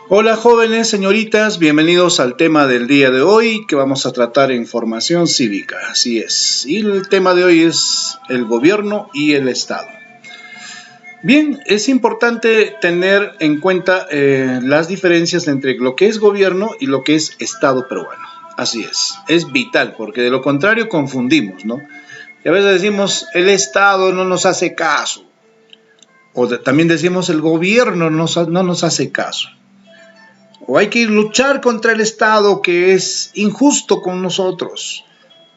Hola jóvenes, señoritas, bienvenidos al tema del día de hoy que vamos a tratar en formación cívica, así es. Y el tema de hoy es el gobierno y el Estado. Bien, es importante tener en cuenta las diferencias entre lo que es gobierno y lo que es Estado peruano. Así es vital porque de lo contrario confundimos, ¿no? Y a veces decimos el Estado no nos hace caso o también decimos el gobierno no nos hace caso. O hay que luchar contra el Estado que es injusto con nosotros.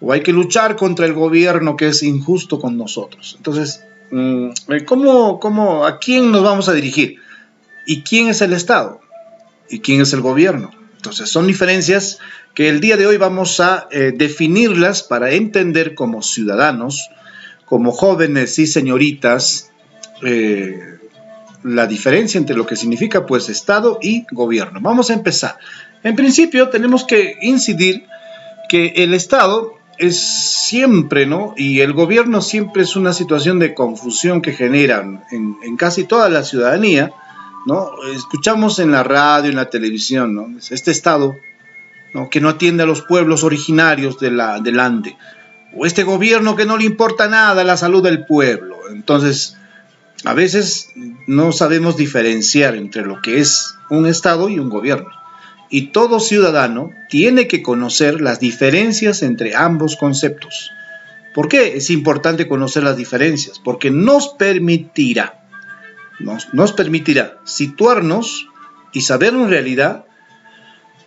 O hay que luchar contra el gobierno que es injusto con nosotros. Entonces, ¿a quién nos vamos a dirigir? ¿Y quién es el Estado? ¿Y quién es el gobierno? Entonces, son diferencias que el día de hoy vamos a definirlas para entender como ciudadanos, como jóvenes y señoritas, la diferencia entre lo que significa pues Estado y gobierno. Vamos a empezar. En principio tenemos que incidir que el Estado es siempre, ¿no? Y el gobierno siempre es una situación de confusión que generan en casi toda la ciudadanía, ¿no? Escuchamos en la radio, en la televisión, ¿no? Este Estado, ¿no? Que no atiende a los pueblos originarios del Ande, o este gobierno que no le importa nada la salud del pueblo. Entonces, a veces no sabemos diferenciar entre lo que es un Estado y un gobierno. Y todo ciudadano tiene que conocer las diferencias entre ambos conceptos. ¿Por qué es importante conocer las diferencias? Porque nos permitirá situarnos y saber en realidad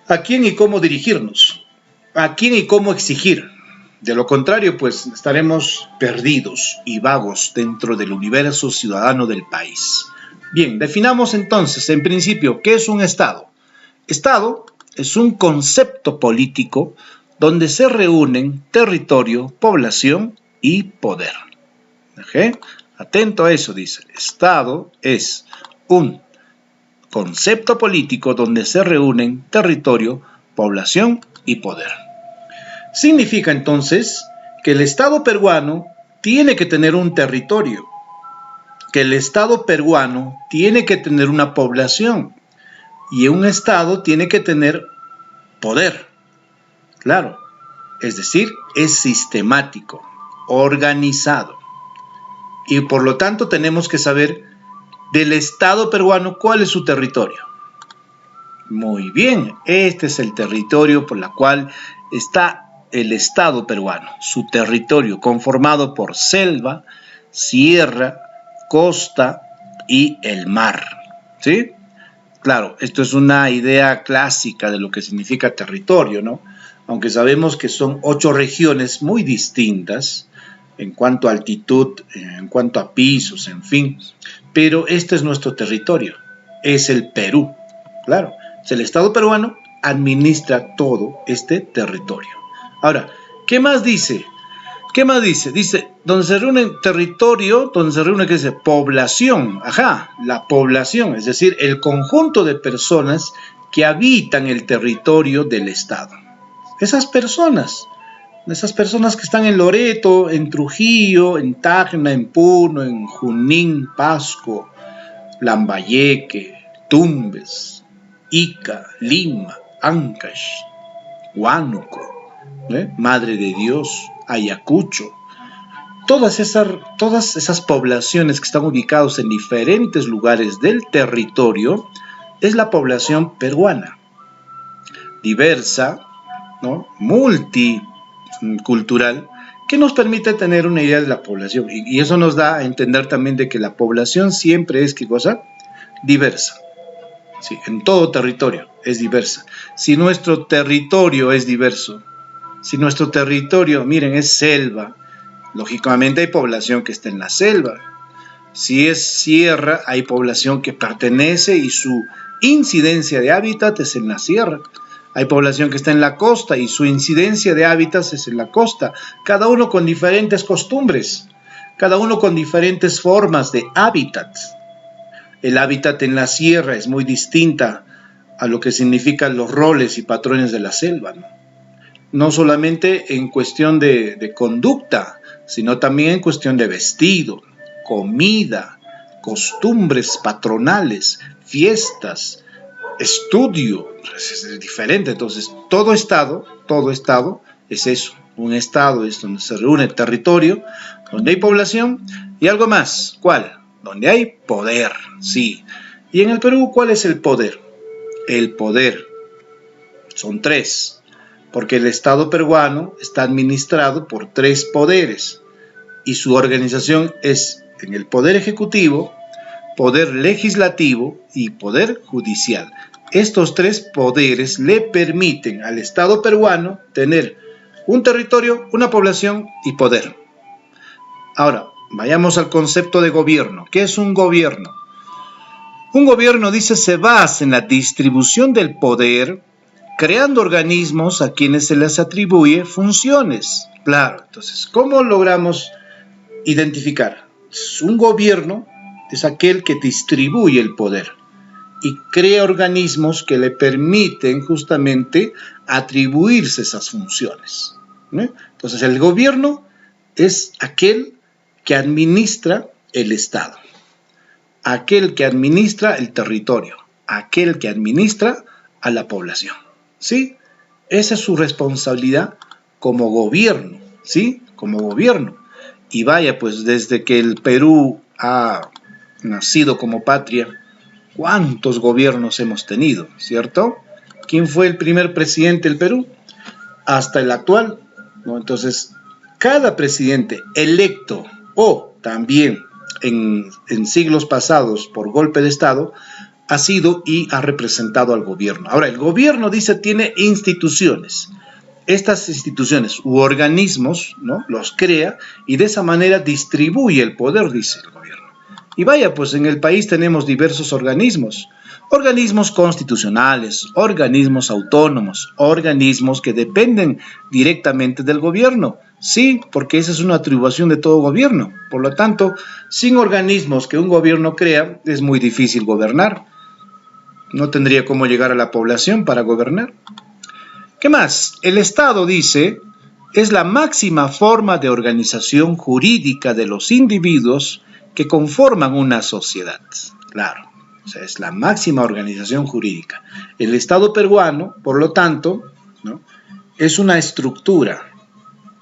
a quién y cómo dirigirnos, a quién y cómo exigir. De lo contrario, pues estaremos perdidos y vagos dentro del universo ciudadano del país. Bien, definamos entonces, en principio, ¿qué es un Estado? Estado es un concepto político donde se reúnen territorio, población y poder. ¿Okay? Atento a eso, dice. Estado es un concepto político donde se reúnen territorio, población y poder. Significa entonces que el Estado peruano tiene que tener un territorio, que el Estado peruano tiene que tener una población y un Estado tiene que tener poder. Claro, es decir, es sistemático, organizado. Y por lo tanto tenemos que saber del Estado peruano cuál es su territorio. Muy bien, este es el territorio por el cual está el Estado peruano, su territorio conformado por selva, sierra, costa y el mar. ¿Sí? Claro, esto es una idea clásica de lo que significa territorio, ¿no? Aunque sabemos que son 8 regiones muy distintas en cuanto a altitud, en cuanto a pisos, en fin, pero este es nuestro territorio, es el Perú, claro. El Estado peruano administra todo este territorio. Ahora, ¿qué más dice? ¿Qué más dice? Dice, donde se reúne territorio, donde se reúne, ¿qué dice? Población. Ajá, la población, es decir, el conjunto de personas que habitan el territorio del Estado. Esas personas que están en Loreto, en Trujillo, en Tacna, en Puno, en Junín, Pasco, Lambayeque, Tumbes, Ica, Lima, Ancash, Huánuco, Madre de Dios, Ayacucho, todas esas poblaciones que están ubicadas en diferentes lugares del territorio, es la población peruana, diversa, ¿no? Multicultural, que nos permite tener una idea de la población. Y eso nos da a entender también de que la población siempre es, ¿qué cosa? Diversa. Sí, en todo territorio es diversa. Si nuestro territorio es diverso, si nuestro territorio, miren, es selva, lógicamente hay población que está en la selva. Si es sierra, hay población que pertenece y su incidencia de hábitat es en la sierra. Hay población que está en la costa y su incidencia de hábitats es en la costa. Cada uno con diferentes costumbres, cada uno con diferentes formas de hábitat. El hábitat en la sierra es muy distinta a lo que significan los roles y patrones de la selva, ¿no? No solamente en cuestión de conducta, sino también en cuestión de vestido, comida, costumbres patronales, fiestas, estudio, es diferente. Entonces, todo Estado es eso. Un Estado es donde se reúne el territorio, donde hay población y algo más. ¿Cuál? Donde hay poder, sí. Y en el Perú, ¿cuál es el poder? El poder son tres, porque el Estado peruano está administrado por tres poderes y su organización es en el poder ejecutivo, poder legislativo y poder judicial. Estos tres poderes le permiten al Estado peruano tener un territorio, una población y poder. Ahora, vayamos al concepto de gobierno. ¿Qué es un gobierno? Un gobierno, dice, se basa en la distribución del poder, creando organismos a quienes se les atribuye funciones. Claro, entonces, ¿cómo logramos identificar? Un gobierno es aquel que distribuye el poder y crea organismos que le permiten justamente atribuirse esas funciones. Entonces, el gobierno es aquel que administra el Estado, aquel que administra el territorio, aquel que administra a la población, ¿sí? Esa es su responsabilidad como gobierno, ¿sí? Como gobierno. Y vaya, pues desde que el Perú ha nacido como patria, ¿cuántos gobiernos hemos tenido, cierto? ¿Quién fue el primer presidente del Perú? Hasta el actual, ¿no? Entonces, cada presidente electo o también en siglos pasados por golpe de Estado ha sido y ha representado al gobierno. Ahora, el gobierno, dice, tiene instituciones. Estas instituciones u organismos, ¿no?, los crea y de esa manera distribuye el poder, dice el gobierno. Y vaya, pues en el país tenemos diversos organismos. Organismos constitucionales, organismos autónomos, organismos que dependen directamente del gobierno. Sí, porque esa es una atribución de todo gobierno. Por lo tanto, sin organismos que un gobierno crea, es muy difícil gobernar. No tendría cómo llegar a la población para gobernar. ¿Qué más? El Estado, dice, es la máxima forma de organización jurídica de los individuos que conforman una sociedad. Claro, o sea, es la máxima organización jurídica. El Estado peruano, por lo tanto, ¿no?, es una estructura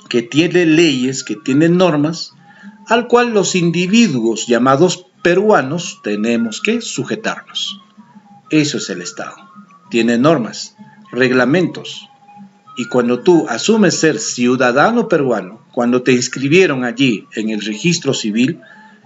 que tiene leyes, que tiene normas, al cual los individuos llamados peruanos tenemos que sujetarnos. Eso es el Estado. Tiene normas, reglamentos. Y cuando tú asumes ser ciudadano peruano, cuando te inscribieron allí en el registro civil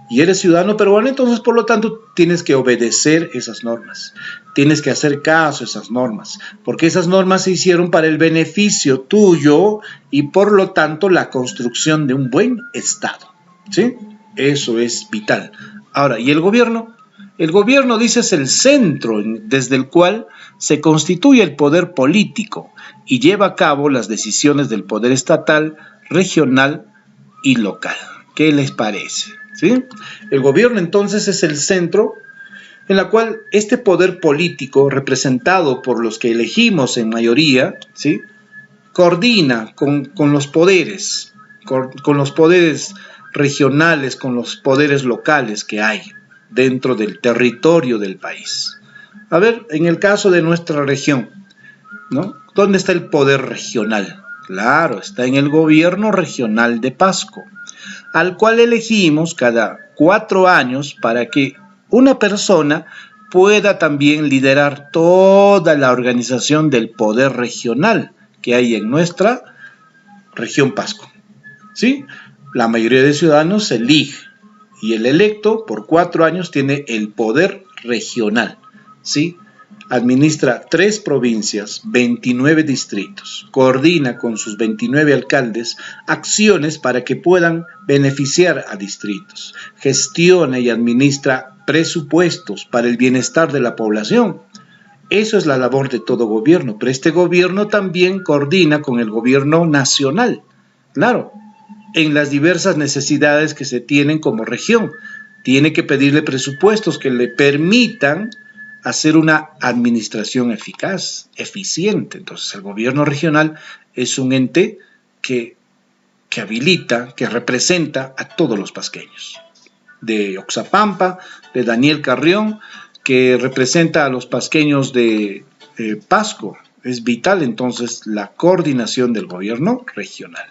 y eres ciudadano peruano, entonces por lo tanto tienes que obedecer esas normas, tienes que hacer caso a esas normas, porque esas normas se hicieron para el beneficio tuyo y por lo tanto la construcción de un buen Estado, ¿sí? Eso es vital. Ahora, ¿y el gobierno? El gobierno, dice, es el centro desde el cual se constituye el poder político y lleva a cabo las decisiones del poder estatal, regional y local. ¿Qué les parece? ¿Sí? El gobierno entonces es el centro en la cual este poder político, representado por los que elegimos en mayoría, ¿sí?, coordina con los poderes, con los poderes regionales, con los poderes locales que hay dentro del territorio del país. A ver, en el caso de nuestra región, ¿no?, ¿dónde está el poder regional? Claro, está en el gobierno regional de Pasco, al cual elegimos cada 4 años para que una persona pueda también liderar toda la organización del poder regional que hay en nuestra región Pasco, ¿sí? La mayoría de ciudadanos elige y el electo por 4 años tiene el poder regional, ¿sí? Administra 3 provincias, 29 distritos, coordina con sus 29 alcaldes acciones para que puedan beneficiar a distritos, gestiona y administra presupuestos para el bienestar de la población. Eso es la labor de todo gobierno, pero este gobierno también coordina con el gobierno nacional, claro, en las diversas necesidades que se tienen como región. Tiene que pedirle presupuestos que le permitan hacer una administración eficaz, eficiente. Entonces el gobierno regional es un ente que habilita, que representa a todos los pasqueños. De Oxapampa, de Daniel Carrión, que representa a los pasqueños de Pasco. Es vital entonces la coordinación del gobierno regional.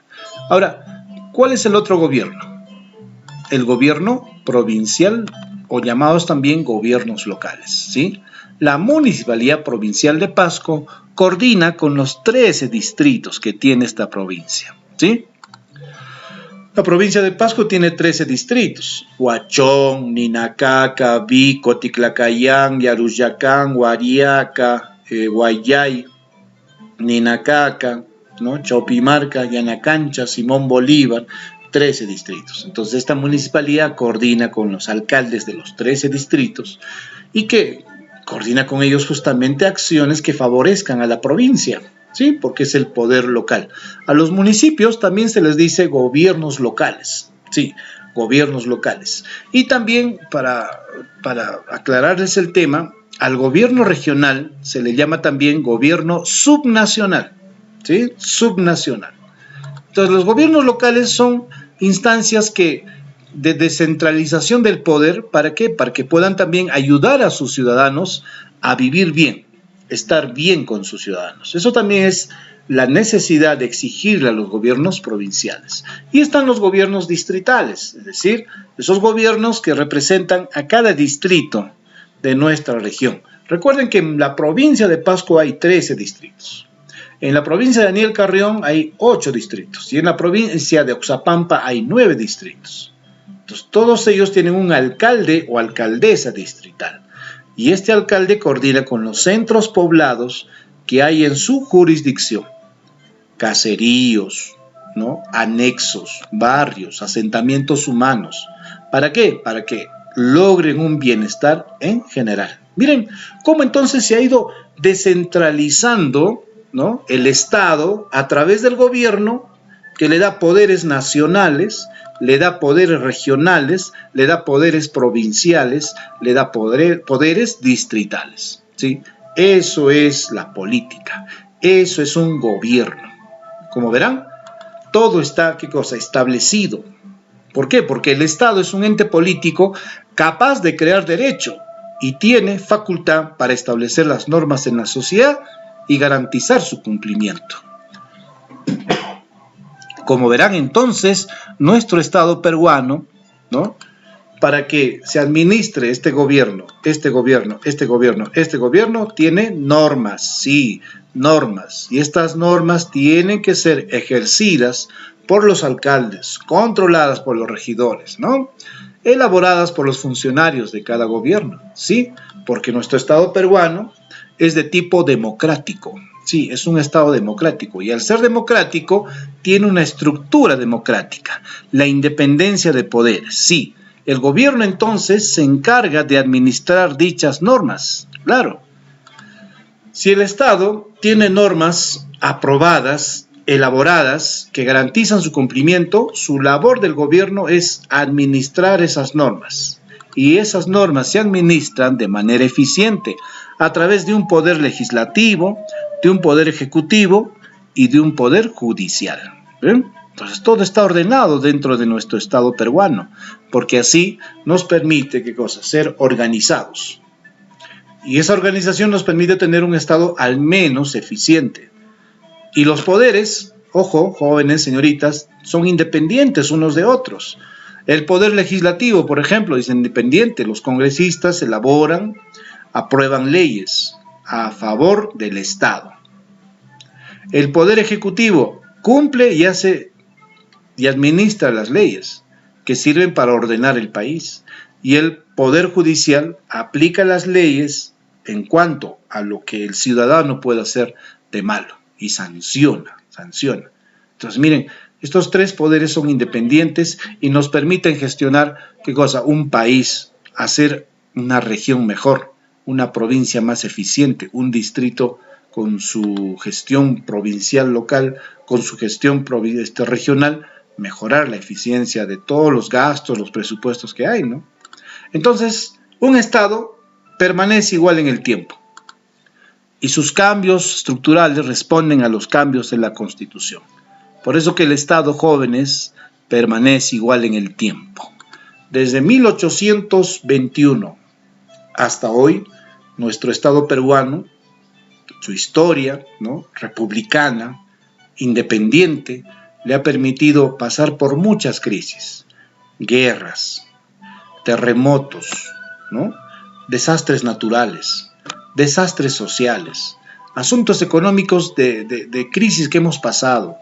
Ahora, ¿cuál es el otro gobierno? El gobierno provincial, o llamados también gobiernos locales, ¿sí? La Municipalidad Provincial de Pasco coordina con los 13 distritos que tiene esta provincia, ¿sí? La provincia de Pasco tiene 13 distritos: Huachón, Ninacaca, Vico, Ticlacayán, Yaruyacán, Guariaca, Guayay, Ninacaca, ¿no? Chaupimarca, Yanacancha, Simón Bolívar, 13 distritos. Entonces esta municipalidad coordina con los alcaldes de los 13 distritos y que coordina con ellos justamente acciones que favorezcan a la provincia, ¿sí? Porque es el poder local. A los municipios también se les dice gobiernos locales, ¿sí? Gobiernos locales. Y también, para aclararles el tema, al gobierno regional se le llama también gobierno subnacional, ¿sí? Subnacional. Entonces, los gobiernos locales son instancias de descentralización del poder. ¿Para qué? Para que puedan también ayudar a sus ciudadanos a vivir bien, estar bien con sus ciudadanos. Eso también es la necesidad de exigirle a los gobiernos provinciales. Y están los gobiernos distritales, es decir, esos gobiernos que representan a cada distrito de nuestra región. Recuerden que en la provincia de Pasco hay 13 distritos. En la provincia de Daniel Carrión hay 8 distritos. Y en la provincia de Oxapampa hay 9 distritos. Entonces, todos ellos tienen un alcalde o alcaldesa distrital. Y este alcalde coordina con los centros poblados que hay en su jurisdicción. Caseríos, ¿no? Anexos, barrios, asentamientos humanos. ¿Para qué? Para que logren un bienestar en general. Miren cómo entonces se ha ido descentralizando, ¿no? El Estado a través del gobierno, que le da poderes nacionales, le da poderes regionales, le da poderes provinciales, le da poderes distritales, ¿sí? Eso es la política, eso es un gobierno. Como verán, todo está, ¿qué cosa?, establecido. ¿Por qué? Porque el Estado es un ente político capaz de crear derecho y tiene facultad para establecer las normas en la sociedad y garantizar su cumplimiento. Como verán entonces, nuestro Estado peruano, ¿no?, para que se administre este gobierno, tiene normas, sí, normas. Y estas normas tienen que ser ejercidas por los alcaldes, controladas por los regidores, ¿no?, elaboradas por los funcionarios de cada gobierno, ¿sí? Porque nuestro Estado peruano es de tipo democrático. Sí, es un Estado democrático y al ser democrático tiene una estructura democrática, la independencia de poderes. Sí, el gobierno entonces se encarga de administrar dichas normas, claro. Si el Estado tiene normas aprobadas, elaboradas, que garantizan su cumplimiento, su labor del gobierno es administrar esas normas. Y esas normas se administran de manera eficiente a través de un poder legislativo, de un poder ejecutivo y de un poder judicial. ¿Ven? Entonces todo está ordenado dentro de nuestro Estado peruano, porque así nos permite, ¿qué cosa?, ser organizados. Y esa organización nos permite tener un Estado al menos eficiente. Y los poderes, ojo, jóvenes, señoritas, son independientes unos de otros. El poder legislativo, por ejemplo, es independiente. Los congresistas elaboran, aprueban leyes a favor del Estado. El poder ejecutivo cumple y hace y administra las leyes que sirven para ordenar el país. Y el poder judicial aplica las leyes en cuanto a lo que el ciudadano puede hacer de malo y sanciona. Entonces, miren, estos tres poderes son independientes y nos permiten gestionar, ¿qué cosa?, un país, hacer una región mejor, una provincia más eficiente, un distrito con su gestión provincial local, con su gestión regional, mejorar la eficiencia de todos los gastos, los presupuestos que hay, ¿no? Entonces, un Estado permanece igual en el tiempo y sus cambios estructurales responden a los cambios en la Constitución. Por eso que el Estado, jóvenes, permanece igual en el tiempo. Desde 1821 hasta hoy, nuestro Estado peruano, su historia, ¿no?, republicana, independiente, le ha permitido pasar por muchas crisis, guerras, terremotos, ¿no?, desastres naturales, desastres sociales, asuntos económicos de crisis que hemos pasado,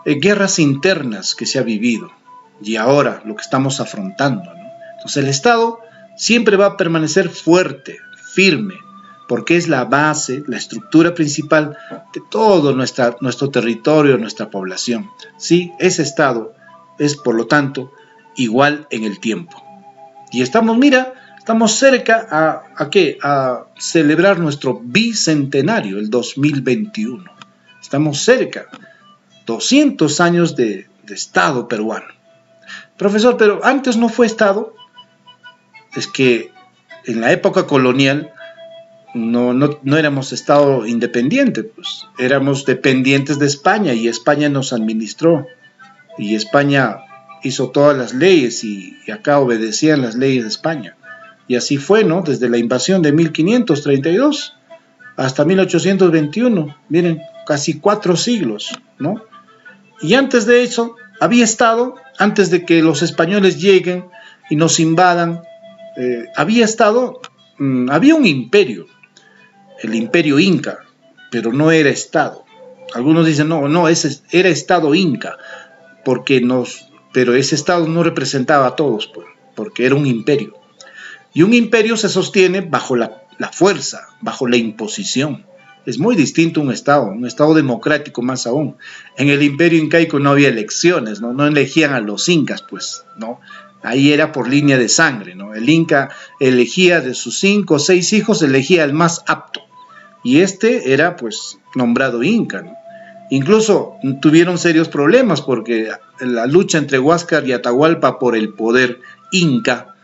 guerras internas que se ha vivido, y ahora lo que estamos afrontando, ¿no? Entonces el Estado siempre va a permanecer fuerte, firme, porque es la base, la estructura principal de todo nuestro territorio, nuestra población. Sí, ese Estado es, por lo tanto, igual en el tiempo. Y estamos cerca a celebrar nuestro bicentenario, el 2021. Estamos cerca, 200 años de Estado peruano. Profesor, pero antes no fue Estado. Es que en la época colonial no éramos Estado independiente, pues éramos dependientes de España y España nos administró y España hizo todas las leyes y acá obedecían las leyes de España. Y así fue, ¿no? Desde la invasión de 1532 hasta 1821, miren, casi 4 siglos, ¿no? Y antes de eso había Estado, antes de que los españoles lleguen y nos invadan, había un imperio, el imperio inca, pero no era Estado. Algunos dicen, no, ese era Estado inca, pero ese Estado no representaba a todos, pues, porque era un imperio. Y un imperio se sostiene bajo la fuerza, bajo la imposición. Es muy distinto un Estado democrático más aún. En el imperio incaico no había elecciones, no elegían a los incas, pues, ¿no? Ahí era por línea de sangre, ¿no? El inca elegía de sus 5 o 6 hijos, elegía al más apto. Y este era, pues, nombrado inca, ¿no? Incluso tuvieron serios problemas porque la lucha entre Huáscar y Atahualpa por el poder inca,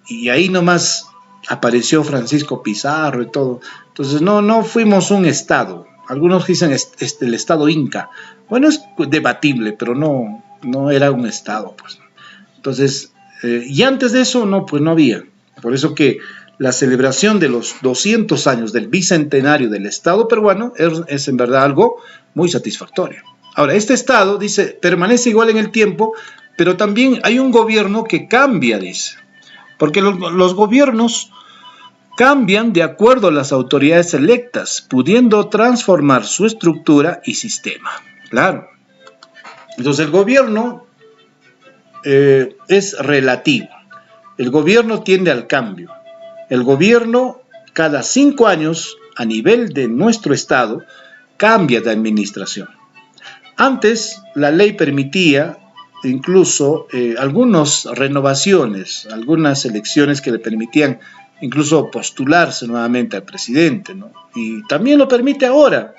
y ahí nomás apareció Francisco Pizarro y todo. Entonces no fuimos un Estado. Algunos dicen el Estado inca. Bueno, es debatible, pero no era un Estado, pues. Entonces, y antes de eso, pues no había. Por eso que la celebración de los 200 años del bicentenario del Estado peruano es en verdad algo muy satisfactorio. Ahora, este Estado, dice, permanece igual en el tiempo, pero también hay un gobierno que cambia, dice. Porque los gobiernos cambian de acuerdo a las autoridades electas, pudiendo transformar su estructura y sistema. Claro. Entonces el gobierno es relativo. El gobierno tiende al cambio. El gobierno cada 5 años, a nivel de nuestro Estado, cambia de administración. Antes la ley permitía incluso algunas renovaciones, algunas elecciones que le permitían incluso postularse nuevamente al presidente, ¿no? Y también lo permite ahora,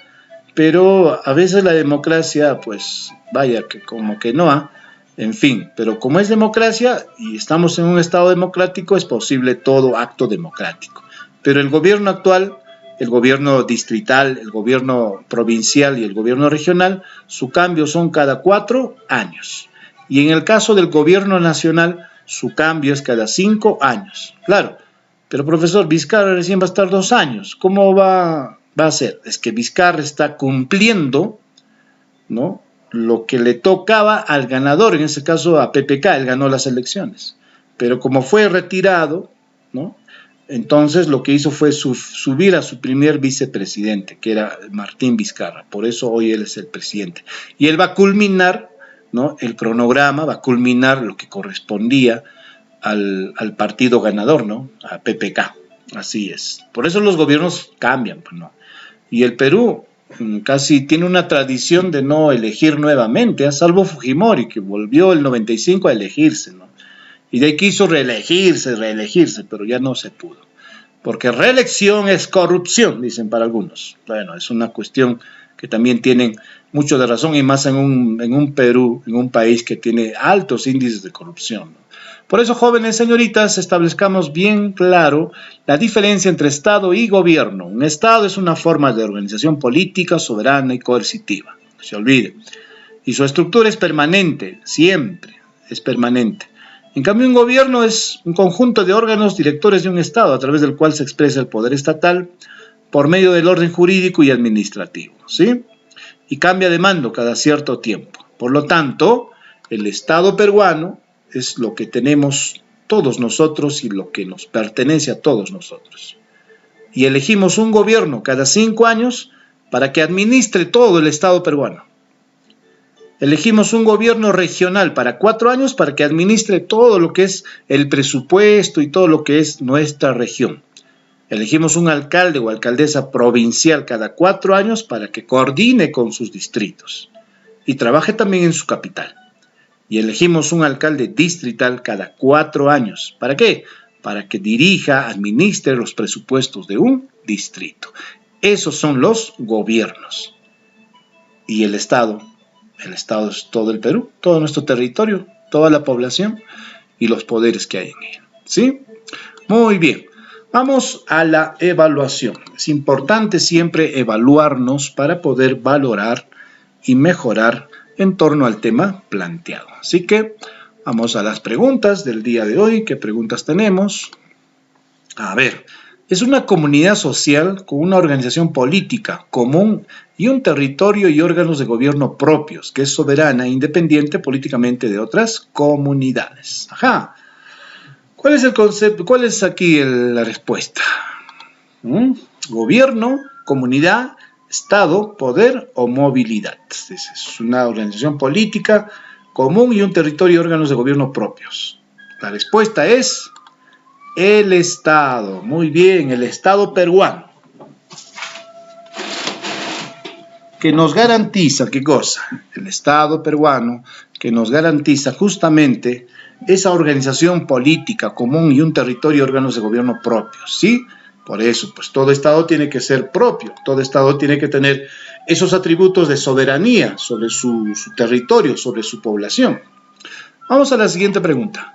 pero a veces la democracia, pues vaya, que como que no, en fin, pero como es democracia y estamos en un Estado democrático, es posible todo acto democrático. Pero el gobierno actual, el gobierno distrital, el gobierno provincial y el gobierno regional, su cambio son cada 4 años. Y en el caso del gobierno nacional, su cambio es cada 5 años. Claro, pero profesor, Vizcarra recién va a estar 2 años. ¿Cómo va a ser? Es que Vizcarra está cumpliendo, ¿no?, lo que le tocaba al ganador, en ese caso a PPK, él ganó las elecciones. Pero como fue retirado, ¿no?, entonces lo que hizo fue subir a su primer vicepresidente, que era Martín Vizcarra. Por eso hoy él es el presidente. Y él va a culminar, ¿no?, el cronograma, va a culminar lo que correspondía al partido ganador, ¿no?, a PPK. Así es. Por eso los gobiernos cambian, pues, ¿no? Y el Perú casi tiene una tradición de no elegir nuevamente, salvo Fujimori, que volvió el 95 a elegirse, ¿no? Y de ahí quiso reelegirse, pero ya no se pudo. Porque reelección es corrupción, dicen para algunos. Bueno, es una cuestión que también tienen mucho de razón, y más en un Perú, en un país que tiene altos índices de corrupción, ¿no? Por eso, jóvenes señoritas, establezcamos bien claro la diferencia entre Estado y gobierno. Un Estado es una forma de organización política, soberana y coercitiva, no se olvide. Y su estructura es permanente, siempre es permanente. En cambio, un gobierno es un conjunto de órganos directores de un Estado a través del cual se expresa el poder estatal por medio del orden jurídico y administrativo, ¿sí? Y cambia de mando cada cierto tiempo. Por lo tanto, el Estado peruano es lo que tenemos todos nosotros y lo que nos pertenece a todos nosotros. Y elegimos un gobierno cada 5 años para que administre todo el Estado peruano. Elegimos un gobierno regional para 4 años para que administre todo lo que es el presupuesto y todo lo que es nuestra región. Elegimos un alcalde o alcaldesa provincial cada 4 años para que coordine con sus distritos y trabaje también en su capital. Y elegimos un alcalde distrital cada 4 años. ¿Para qué? Para que dirija, administre los presupuestos de un distrito. Esos son los gobiernos. Y el Estado es todo el Perú, todo nuestro territorio, toda la población y los poderes que hay en él. ¿Sí? Muy bien. Vamos a la evaluación. Es importante siempre evaluarnos para poder valorar y mejorar en torno al tema planteado. Así que vamos a las preguntas del día de hoy. ¿Qué preguntas tenemos? A ver, es una comunidad social con una organización política común y un territorio y órganos de gobierno propios, que es soberana e independiente políticamente de otras comunidades. Ajá. ¿Cuál es el concepto? ¿Cuál es aquí la respuesta? Gobierno, comunidad, Estado, poder o movilidad. Es una organización política común y un territorio y órganos de gobierno propios. La respuesta es el Estado. Muy bien, el Estado peruano. Que nos garantiza, ¿qué cosa? El Estado peruano que nos garantiza justamente esa organización política común y un territorio y órganos de gobierno propios, ¿sí? Por eso, pues todo Estado tiene que ser propio, todo Estado tiene que tener esos atributos de soberanía sobre su territorio, sobre su población. Vamos a la siguiente pregunta.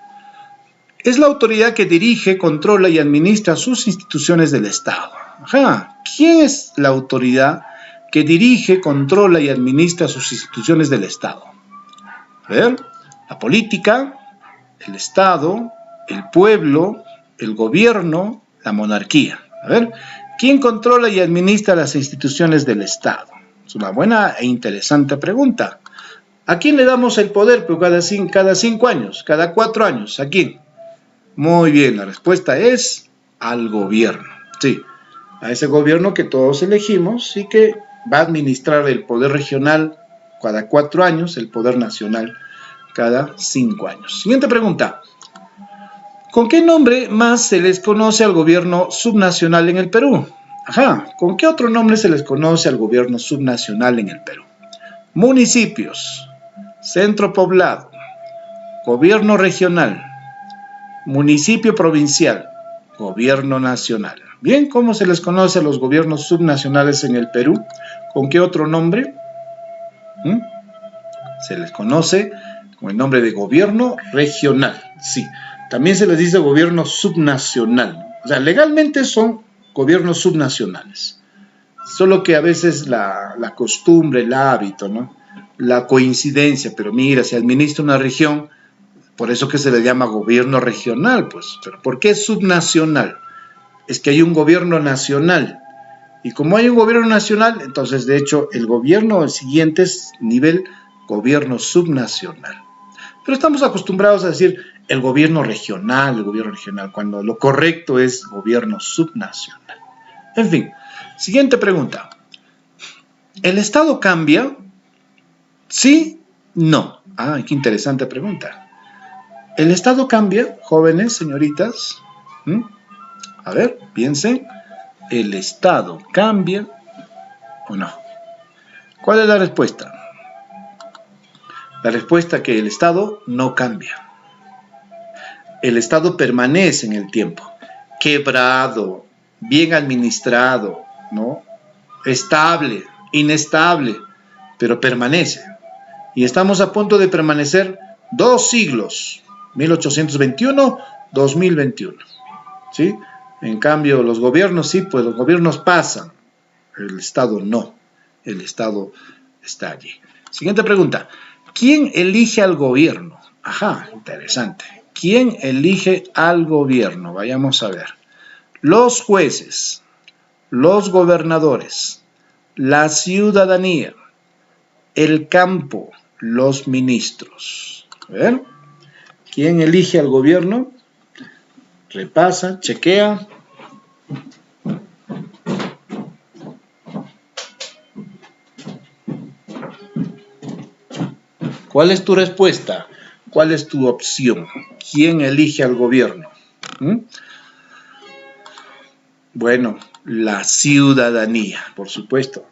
Es la autoridad que dirige, controla y administra sus instituciones del Estado. Ajá. ¿Quién es la autoridad que dirige, controla y administra sus instituciones del Estado? A ver, la política, el Estado, el pueblo, el gobierno, la monarquía. A ver, ¿quién controla y administra las instituciones del Estado? Es una buena e interesante pregunta. ¿A quién le damos el poder? Pues cada 5 años, cada 4 años. ¿A quién? Muy bien, la respuesta es al gobierno. Sí, a ese gobierno que todos elegimos y que va a administrar el poder regional cada 4 años, el poder nacional cada 5 años. Siguiente pregunta. ¿Con qué nombre más se les conoce al gobierno subnacional en el Perú? Ajá, ¿con qué otro nombre se les conoce al gobierno subnacional en el Perú? Municipios, centro poblado, gobierno regional, municipio provincial, gobierno nacional. Bien, ¿cómo se les conoce a los gobiernos subnacionales en el Perú? ¿Con qué otro nombre? Se les conoce con el nombre de gobierno regional, sí. También se les dice gobierno subnacional, ¿no? O sea, legalmente son gobiernos subnacionales. Solo que a veces la costumbre, el hábito, ¿no? La coincidencia, pero mira, se administra una región, por eso que se le llama gobierno regional, pues. ¿Pero por qué subnacional? Es que hay un gobierno nacional. Y como hay un gobierno nacional, entonces, de hecho, el gobierno siguiente es nivel gobierno subnacional. Pero estamos acostumbrados a decir el gobierno regional, cuando lo correcto es gobierno subnacional. En fin, siguiente pregunta. ¿El Estado cambia? ¿Sí? No. Ah, qué interesante pregunta. ¿El Estado cambia, jóvenes, señoritas? A ver, piensen. ¿El Estado cambia o no? ¿Cuál es la respuesta? La respuesta es que el Estado no cambia. El Estado permanece en el tiempo, quebrado, bien administrado, ¿no? Estable, inestable, pero permanece. Y estamos a punto de permanecer 2 siglos, 1821-2021, ¿sí? En cambio, los gobiernos sí, pues los gobiernos pasan, el Estado no, el Estado está allí. Siguiente pregunta. ¿Quién elige al gobierno? Ajá, interesante. ¿Quién elige al gobierno? Vayamos a ver. Los jueces, los gobernadores, la ciudadanía, el campo, los ministros. A ver, ¿quién elige al gobierno? Repasa, chequea. ¿Cuál es tu respuesta? ¿Cuál es tu opción? ¿Quién elige al gobierno? Bueno, la ciudadanía, por supuesto.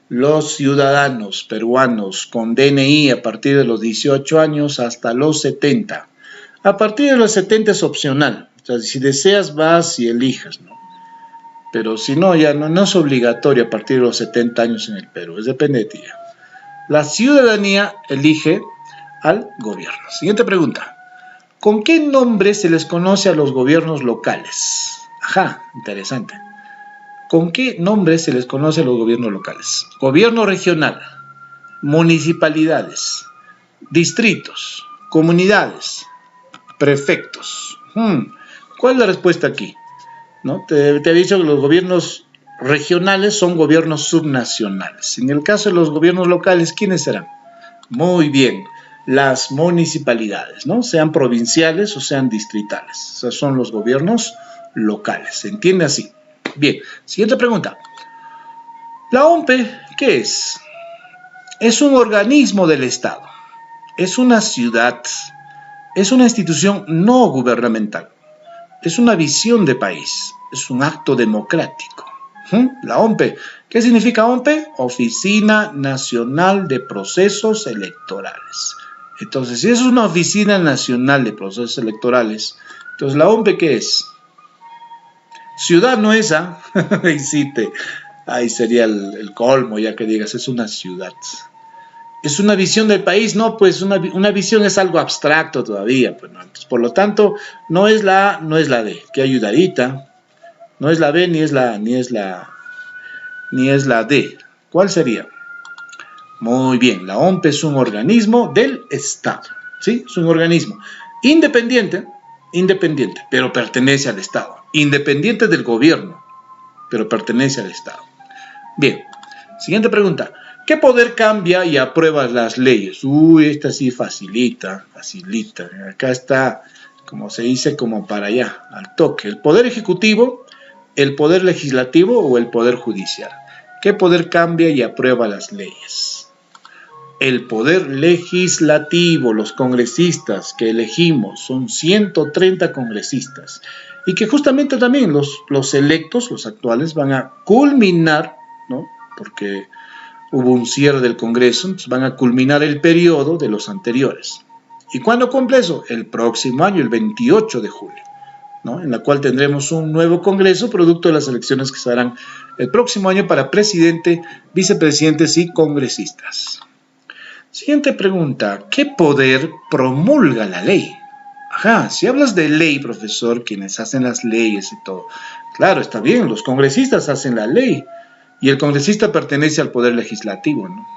Los ciudadanos peruanos con DNI a partir de los 18 años hasta los 70. A partir de los 70 es opcional. O sea, si deseas vas y elijas, ¿no? Pero si no, ya no es obligatorio a partir de los 70 años en el Perú. Depende de ti. La ciudadanía elige al gobierno. Siguiente pregunta. ¿Con qué nombre se les conoce a los gobiernos locales? Ajá, interesante. ¿Con qué nombre se les conoce a los gobiernos locales? Gobierno regional, municipalidades, distritos, comunidades, prefectos. ¿Cuál es la respuesta aquí? ¿No? Te he dicho que los gobiernos regionales son gobiernos subnacionales. En el caso de los gobiernos locales, ¿quiénes serán? Muy bien, las municipalidades, ¿no? Sean provinciales o sean distritales. Esos son los gobiernos locales. ¿Se entiende así? Bien, siguiente pregunta. ¿La OMPE qué es? Es un organismo del Estado. Es una ciudad. Es una institución no gubernamental. Es una visión de país. Es un acto democrático. La OMPE. ¿Qué significa OMPE? Oficina Nacional de Procesos Electorales. Entonces, si es una Oficina Nacional de Procesos Electorales, entonces, ¿la OMPE qué es? Ciudad no es esa. Ahí sería el colmo, ya que digas, es una ciudad. ¿Es una visión del país? No, pues una visión es algo abstracto todavía. Pues, ¿no? Entonces, por lo tanto, no es la A, no es la D. Qué ayudadita. No es la B, ni es la D. ¿Cuál sería? Muy bien, la OMPE es un organismo del Estado. ¿Sí? Es un organismo independiente, pero pertenece al Estado. Independiente del gobierno, pero pertenece al Estado. Bien, siguiente pregunta. ¿Qué poder cambia y aprueba las leyes? Esta sí facilita. Acá está, como se dice, como para allá, al toque. ¿El poder ejecutivo, el poder legislativo o el poder judicial? ¿Qué poder cambia y aprueba las leyes? El poder legislativo, los congresistas que elegimos, son 130 congresistas, y que justamente también los electos, los actuales, van a culminar, ¿no? Porque hubo un cierre del Congreso, entonces van a culminar el periodo de los anteriores. ¿Y cuándo cumple eso? El próximo año, el 28 de julio, ¿no? En la cual tendremos un nuevo Congreso, producto de las elecciones que se darán el próximo año para presidente, vicepresidentes y congresistas. Siguiente pregunta. ¿Qué poder promulga la ley? Ajá, si hablas de ley, profesor, quienes hacen las leyes y todo. Claro, está bien, los congresistas hacen la ley y el congresista pertenece al poder legislativo, ¿no?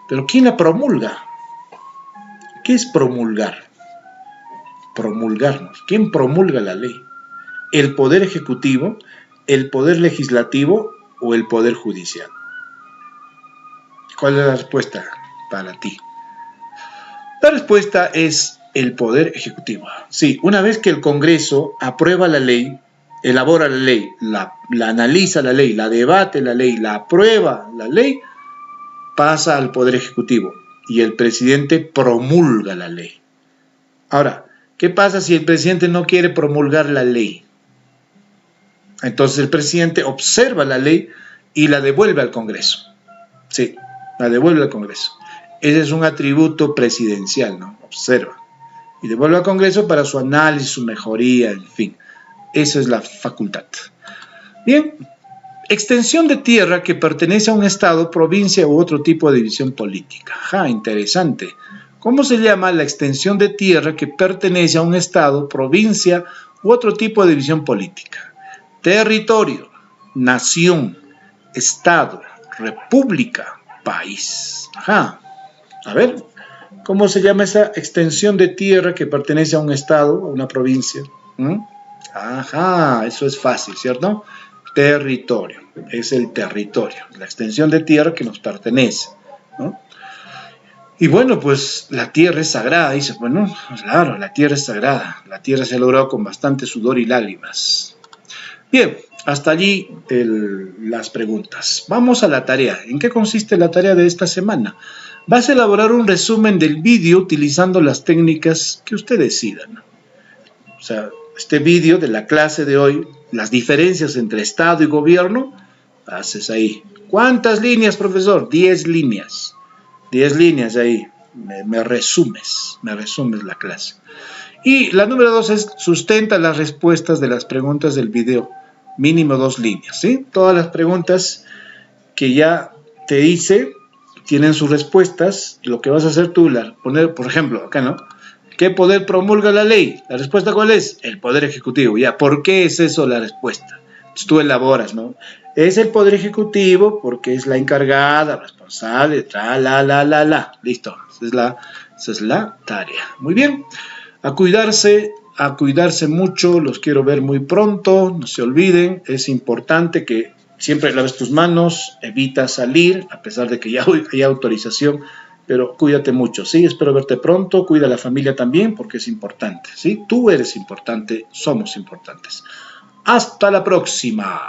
Pero ¿quién la promulga? ¿Qué es promulgar? Promulgarnos. ¿Quién promulga la ley? ¿El poder ejecutivo, el poder legislativo o el poder judicial? ¿Cuál es la respuesta para ti? La respuesta es el poder ejecutivo. Sí, una vez que el Congreso aprueba la ley, elabora la ley, la analiza la ley, la debate la ley, la aprueba la ley, pasa al poder ejecutivo y el presidente promulga la ley. Ahora, ¿qué pasa si el presidente no quiere promulgar la ley? Entonces el presidente observa la ley y la devuelve al Congreso. Sí, la devuelve al Congreso. Ese es un atributo presidencial, ¿no? Observa. Y devuelve al Congreso para su análisis, su mejoría, en fin. Esa es la facultad. Bien, extensión de tierra que pertenece a un estado, provincia u otro tipo de división política. Ajá, interesante. ¿Cómo se llama la extensión de tierra que pertenece a un estado, provincia u otro tipo de división política? Territorio, nación, estado, república, país. Ajá. A ver, ¿Cómo se llama esa extensión de tierra que pertenece a un estado, a una provincia? ¿Mm? Ajá, eso es fácil, ¿cierto? Territorio, es el territorio, la extensión de tierra que nos pertenece, ¿no? Y bueno, pues la tierra es sagrada, dice, bueno, claro, la tierra es sagrada, la tierra se ha logrado con bastante sudor y lágrimas. Bien, hasta allí las preguntas. Vamos a la tarea. ¿En qué consiste la tarea de esta semana? Vas a elaborar un resumen del vídeo utilizando las técnicas que usted decida, ¿no? O sea, este vídeo de la clase de hoy, las diferencias entre Estado y gobierno, haces ahí. ¿Cuántas líneas, profesor? 10 líneas. 10 líneas ahí. Me resumes la clase. Y la número 2 es sustenta las respuestas de las preguntas del video. Mínimo 2 líneas, ¿sí? Todas las preguntas que ya te hice tienen sus respuestas. Lo que vas a hacer tú, poner, por ejemplo, acá, ¿no? ¿Qué poder promulga la ley? ¿La respuesta cuál es? El Poder Ejecutivo. Ya, ¿por qué es eso la respuesta? Entonces tú elaboras, ¿no? Es el Poder Ejecutivo porque es la encargada, responsable, la. Listo. Esa es la tarea. Muy bien. A cuidarse mucho. Los quiero ver muy pronto. No se olviden. Es importante que siempre laves tus manos. Evita salir, a pesar de que ya hay autorización. Pero cuídate mucho, ¿sí? Espero verte pronto, cuida a la familia también porque es importante, ¿sí? Tú eres importante, somos importantes. Hasta la próxima.